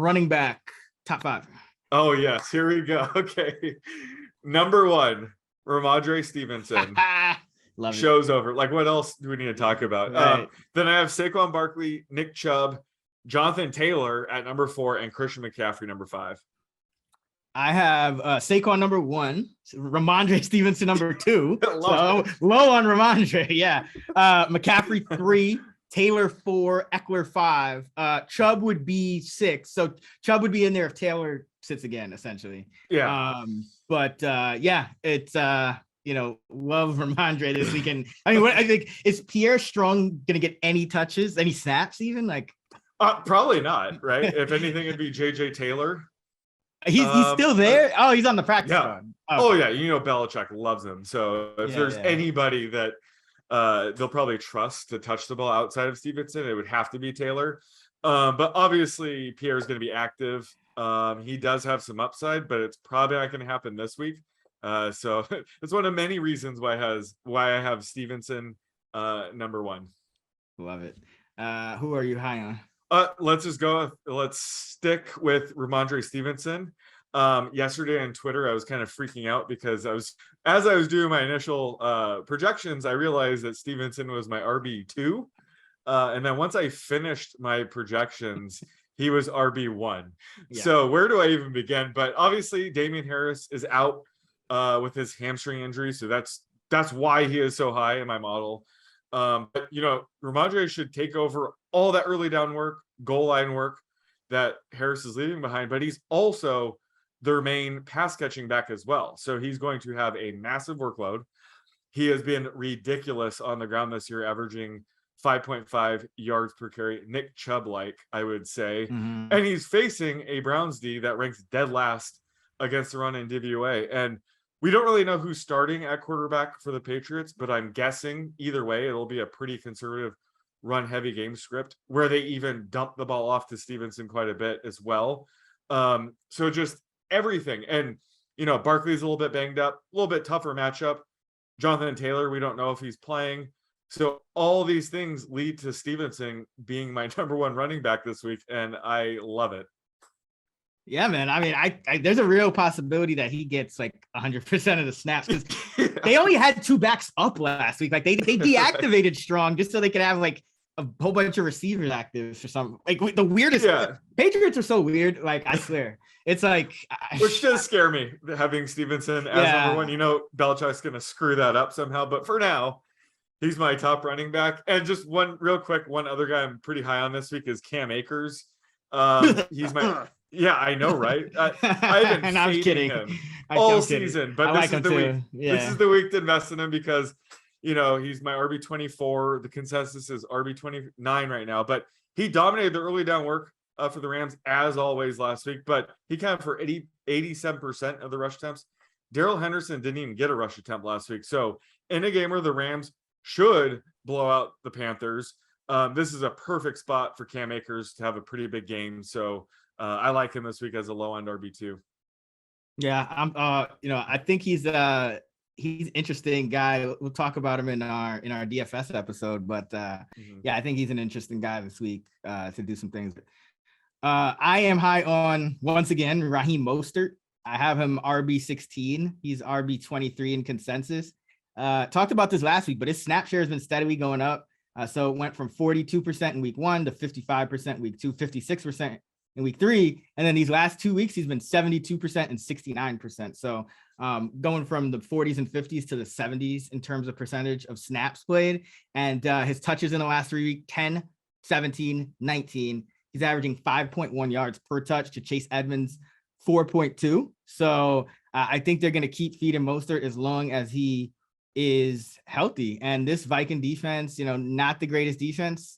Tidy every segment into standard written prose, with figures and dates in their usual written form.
running back top 5. Oh yes, here we go. Okay, number 1, Ramondre Stevenson. Love Show's over. Like, what else do we need to talk about? Right. Then I have Saquon Barkley, Nick Chubb, Jonathan Taylor at number 4, and Christian McCaffrey number 5. I have Saquon number 1, Ramondre Stevenson number 2. So it. low on Ramondre, yeah. McCaffrey 3, Taylor 4, Eckler 5. Chubb would be 6. So Chubb would be in there if Taylor sits again, essentially. Yeah. But yeah, it's love Ramondre this weekend. I mean, what I think is Pierre Strong gonna get any touches, any snaps, even like? Probably not, right? If anything, it'd be JJ Taylor. He's still there. Oh, he's on the practice squad. Oh yeah, Belichick loves him. So if there's anybody that they'll probably trust to touch the ball outside of Stevenson, it would have to be Taylor. But obviously Pierre's going to be active. He does have some upside, but it's probably not going to happen this week. So it's one of many reasons why I have Stevenson number 1. Love it. Who are you high on? Let's stick with Ramondre Stevenson. Yesterday on Twitter, I was kind of freaking out because as I was doing my initial projections, I realized that Stevenson was my RB2. And then once I finished my projections, he was RB1. Yeah. So where do I even begin? But obviously Damian Harris is out with his hamstring injury. So that's why he is so high in my model. But Ramondre should take over all that early down work, goal line work that Harris is leaving behind, but he's also their main pass catching back as well. So he's going to have a massive workload. He has been ridiculous on the ground this year, averaging 5.5 yards per carry, Nick Chubb-like, I would say. Mm-hmm. And he's facing a Browns D that ranks dead last against the run in DVOA. And we don't really know who's starting at quarterback for the Patriots, but I'm guessing either way, it'll be a pretty conservative run-heavy game script where they even dump the ball off to Stevenson quite a bit as well. So just everything. And, Barkley's a little bit banged up, a little bit tougher matchup. Jonathan Taylor, we don't know if he's playing. So all these things lead to Stevenson being my number 1 running back this week, and I love it. Yeah, man. I mean, I there's a real possibility that he gets like 100% of the snaps because they only had 2 backs up last week. Like they deactivated Strong just so they could have like a whole bunch of receivers active or something. Like the weirdest. Yeah. Patriots are so weird. Like I swear, it's like which does scare me having Stevenson as number 1. Belichick's gonna screw that up somehow, but for now, he's my top running back. And just one other guy I'm pretty high on this week is Cam Akers. He's my. Yeah, I know, right? I've been fading him all season, but this is the week. Yeah. This is the week to invest in him because, he's my RB24. The consensus is RB29 right now, but he dominated the early down work for the Rams as always last week, but he counted for 87% of the rush attempts. Darrell Henderson didn't even get a rush attempt last week. So in a game where the Rams should blow out the Panthers, this is a perfect spot for Cam Akers to have a pretty big game. So I like him this week as a low end RB2. Yeah, I think he's an interesting guy. We'll talk about him in our DFS episode, but yeah, I think he's an interesting guy this week to do some things. I am high on, once again, Raheem Mostert. I have him RB16. He's RB23 in consensus. Talked about this last week, but his snap share has been steadily going up. So it went from 42% in week 1 to 55% week 2, 56% in week 3. And then these last 2 weeks, he's been 72% and 69%. So going from the 40s and 50s to the 70s in terms of percentage of snaps played. And his touches in the last 3 weeks, 10, 17, 19. He's averaging 5.1 yards per touch to Chase Edmonds' 4.2. So I think they're going to keep feeding Mostert as long as he is healthy. And this Viking defense, not the greatest defense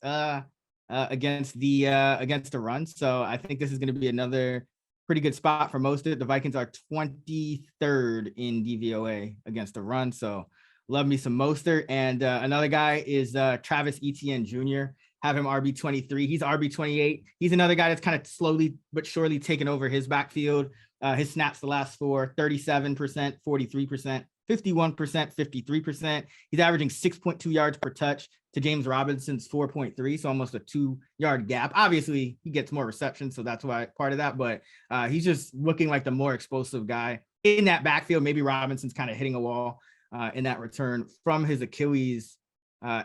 against the run. So I think this is going to be another pretty good spot for Mostert. The Vikings are 23rd in DVOA against the run. So love me some Mostert. And another guy is Travis Etienne Jr. Have him RB23. He's RB28. He's another guy that's kind of slowly but surely taken over his backfield. His snaps the last 4, 37%, 43%, 51%, 53%. He's averaging 6.2 yards per touch to James Robinson's 4.3, so almost a 2-yard gap. Obviously, he gets more reception, so that's why part of that. But he's just looking like the more explosive guy in that backfield. Maybe Robinson's kind of hitting a wall in that return from his Achilles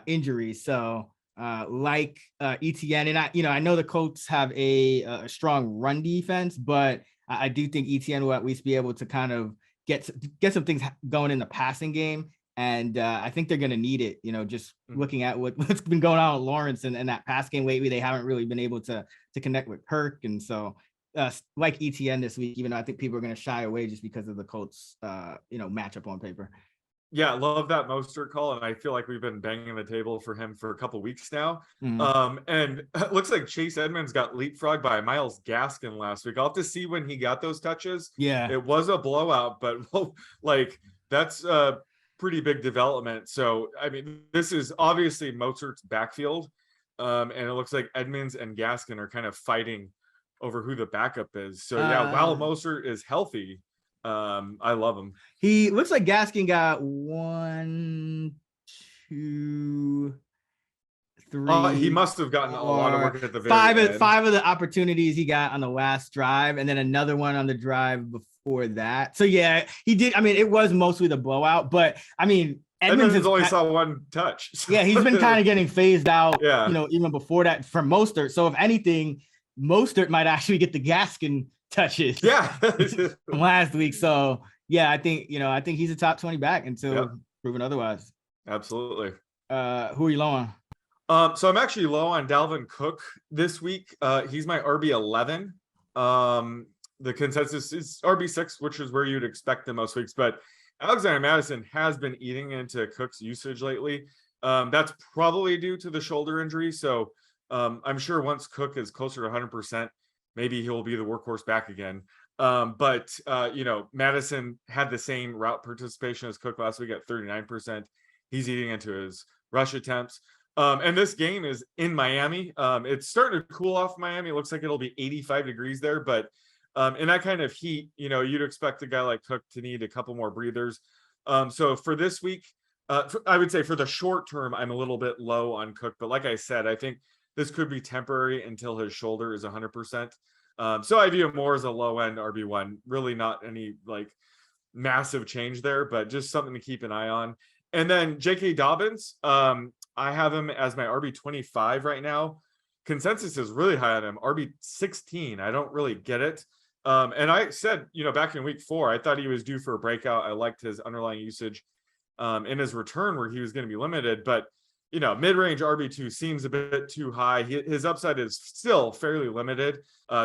injury. So like ETN, and I know the Colts have a strong run defense, but I do think ETN will at least be able to kind of get some things going in the passing game. And I think they're going to need it, just looking at what's been going on with Lawrence and that pass game lately. They haven't really been able to connect with Kirk. And so like ETN this week, even though I think people are going to shy away just because of the Colts, matchup on paper. Yeah, love that Mostert call, and I feel like we've been banging the table for him for a couple weeks now. And it looks like Chase Edmonds got leapfrogged by Myles Gaskin last week. I'll have to see when he got those touches. Yeah, it was a blowout, but that's a pretty big development. So I mean, this is obviously Mostert's backfield, and it looks like Edmonds and Gaskin are kind of fighting over who the backup is. So yeah, while Mostert is healthy, I love him. He looks like Gaskin got 1, 2, 3. He must have gotten a lot of work at the very end. Five of the opportunities he got on the last drive, and then another one on the drive before that. So yeah, he did. I mean, it was mostly the blowout, but I mean, Edmonds only saw one touch. So. Yeah, he's been kind of getting phased out. Yeah. Even before that from Mostert. So if anything, Mostert might actually get the Gaskin touches from last week. So yeah, I think he's a top 20 back until proven otherwise. Absolutely. Who are you low on? So I'm actually low on Dalvin Cook this week. He's my RB11. The consensus is RB6, which is where you'd expect him most weeks, but Alexander Mattison has been eating into Cook's usage lately. That's probably due to the shoulder injury. So I'm sure once Cook is closer to 100%, maybe he'll be the workhorse back again. But Madison had the same route participation as Cook last week at 39%. He's eating into his rush attempts. And this game is in Miami. It's starting to cool off Miami. It looks like it'll be 85 degrees there, but in that kind of heat, you'd expect a guy like Cook to need a couple more breathers. So for this week, I would say for the short term, I'm a little bit low on Cook, but like I said, I think this could be temporary until his shoulder is 100%. So I view him more as a low end RB1, really not any massive change there, but just something to keep an eye on. And then J.K. Dobbins, I have him as my RB25 right now. Consensus is really high on him, RB16. I don't really get it. And I said, back in week 4, I thought he was due for a breakout. I liked his underlying usage in his return where he was going to be limited, but mid-range RB2 seems a bit too high. His upside is still fairly limited.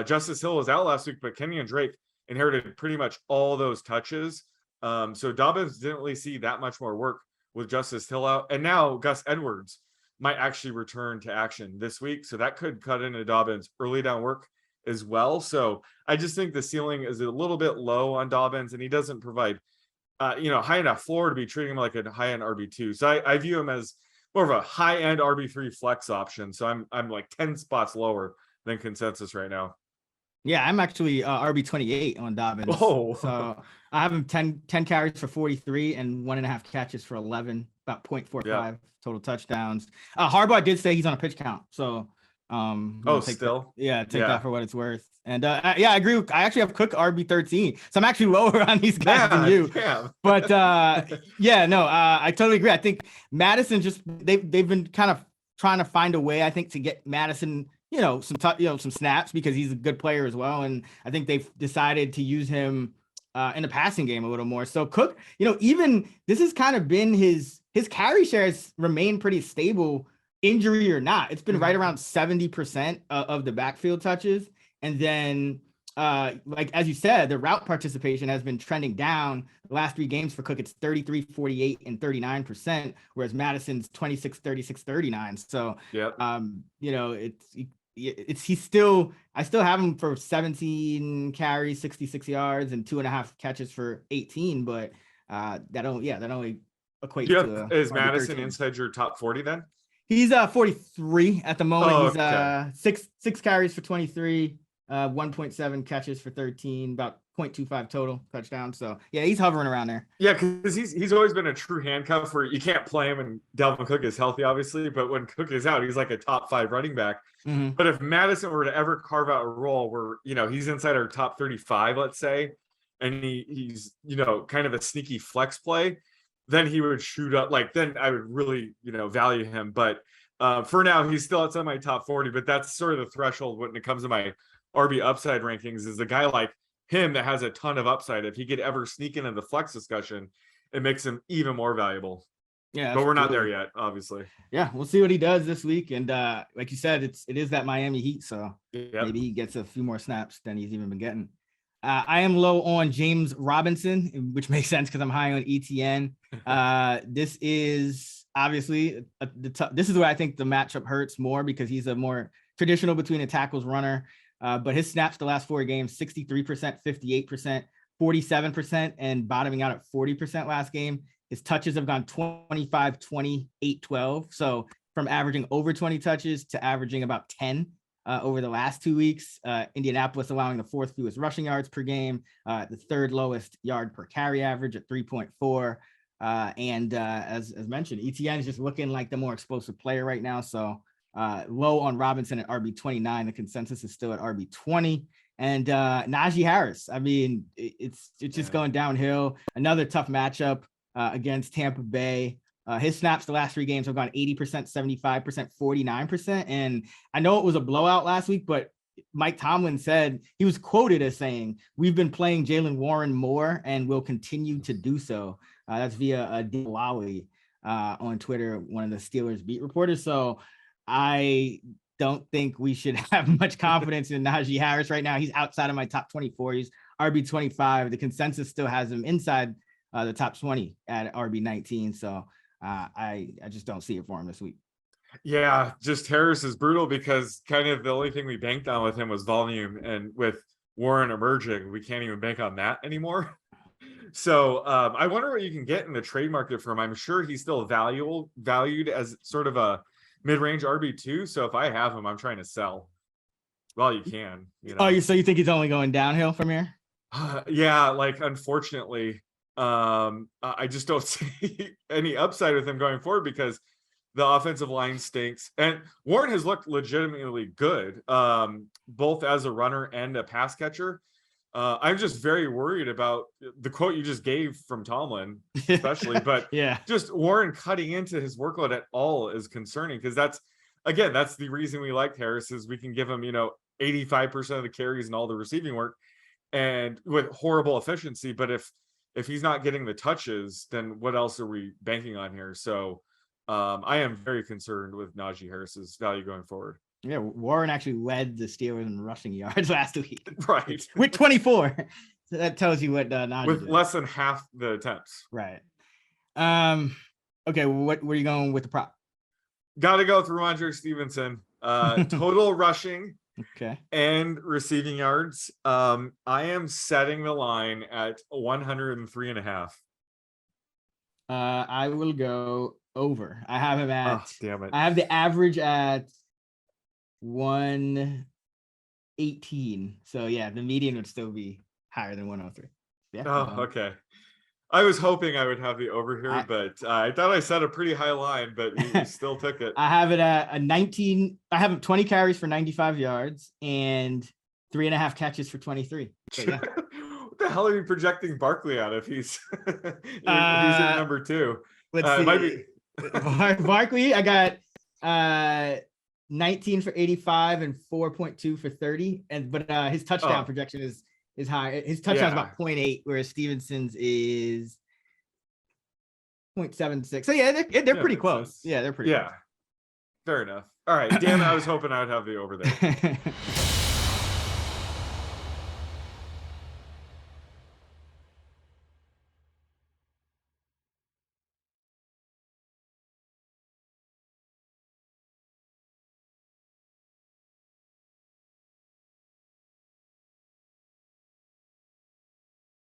Justice Hill was out last week, but Kenyon Drake inherited pretty much all those touches. So Dobbins didn't really see that much more work with Justice Hill out. And now Gus Edwards might actually return to action this week. So that could cut into Dobbins' early down work as well. So I just think the ceiling is a little bit low on Dobbins, and he doesn't provide, high enough floor to be treating him like a high-end RB2. So I view him as more of a high-end RB3 flex option. So I'm like 10 spots lower than consensus right now. Yeah, I'm actually RB28 on Dobbins. Oh, so I have him 10 carries for 43 and 1.5 catches for 11, about 0.45 total touchdowns. Harbaugh did say he's on a pitch count. So take that for what it's worth. And I agree. I actually have Cook RB13, so I'm actually lower on these guys than you. Yeah. But I totally agree. I think Madison they've been kind of trying to find a way, I think, to get Madison some snaps because he's a good player as well, and I think they've decided to use him in the passing game a little more. So Cook, even this has kind of been his carry shares remain pretty stable, injury or not. It's been right around 70% of the backfield touches. And then, as you said, the route participation has been trending down. The last 3 games for Cook, it's 33, 48, and 39%, whereas Madison's 26, 36, 39. So, I still have him for 17 carries, 66 yards, and 2.5 catches for 18. But that only equates to. Is Madison inside your top 40 then? He's 43 at the moment. He's 6 carries for 23. 1.7 catches for 13, about 0.25 total touchdowns. So yeah, he's hovering around there. Yeah, because he's always been a true handcuff where you can't play him and Dalvin Cook is healthy, obviously, but when Cook is out, he's like a top 5 running back. Mm-hmm. But if Madison were to ever carve out a role where, he's inside our top 35, let's say, and he's kind of a sneaky flex play, then he would shoot up. Like, then I would really, value him. But for now, he's still outside my top 40, but that's sort of the threshold when it comes to my RB upside rankings, is a guy like him that has a ton of upside. If he could ever sneak into the flex discussion, it makes him even more valuable. Yeah, but we're not there yet, obviously. Yeah, we'll see what he does this week. And like you said, it is that Miami Heat, so maybe he gets a few more snaps than he's even been getting. I am low on James Robinson, which makes sense because I'm high on ETN. This is obviously this is where I think the matchup hurts more, because he's a more traditional between the tackles runner. But his snaps the last 4 games, 63%, 58%, 47%, and bottoming out at 40% last game. His touches have gone 25, 20, 8, 12. So from averaging over 20 touches to averaging about 10 over the last 2 weeks. Indianapolis allowing the 4th fewest rushing yards per game, the 3rd lowest yard per carry average at 3.4. And as mentioned, ETN is just looking like the more explosive player right now. So low on Robinson at RB29. The consensus is still at RB20. And Najee Harris, I mean, it's just going downhill. Another tough matchup against Tampa Bay. His snaps the last 3 games have gone 80%, 75%, 49%. And I know it was a blowout last week, but Mike Tomlin said, he was quoted as saying, "We've been playing Jaylen Warren more and will continue to do so." That's via Delawi on Twitter, one of the Steelers beat reporters. So I don't think we should have much confidence in Najee Harris right now. He's outside of my top 24. He's RB25. The consensus still has him inside the top 20 at RB19. So I just don't see it for him this week. Yeah, just Harris is brutal because kind of the only thing we banked on with him was volume, and with Warren emerging, we can't even bank on that anymore. So I wonder what you can get in the trade market for him. I'm sure he's still valued as sort of a mid-range RB2. So if I have him, I'm trying to sell. Well, you can. Oh, so you think he's only going downhill from here? Yeah, like unfortunately, I just don't see any upside with him going forward because the offensive line stinks. And Warren has looked legitimately good, both as a runner and a pass catcher. I'm just very worried about the quote you just gave from Tomlin, especially, but yeah, just Warren cutting into his workload at all is concerning, because that's the reason we like Harris, is we can give him, 85% of the carries and all the receiving work, and with horrible efficiency. But if he's not getting the touches, then what else are we banking on here? So I am very concerned with Najee Harris's value going forward. Yeah, Warren actually led the Steelers in rushing yards last week. Right. With 24. So that tells you what Najee with did. Less than half the attempts. Right. Okay, what were you going with the prop? Got to go with Ramondre Stevenson. Total rushing and receiving yards. I am setting the line at 103.5. I will go over. I have him at damn it. I have the average at 118. So yeah, the median would still be higher than 103. Yeah. Oh, okay. I was hoping I would have the over here, but I thought I set a pretty high line, but you still took it. I have it at a 19. I have 20 carries for 95 yards and 3.5 catches for 23. So, yeah. What the hell are you projecting Barkley at if he's he's in number 2? Let's see. Might be... Barkley, I got 19 for 85 and 4.2 for 30. But his touchdown projection is high. His touchdown is about 0.8, whereas Stevenson's is 0.76. So yeah, they're pretty close. Yeah, they're pretty close. Fair enough. All right, damn it, I was hoping I would have the over there.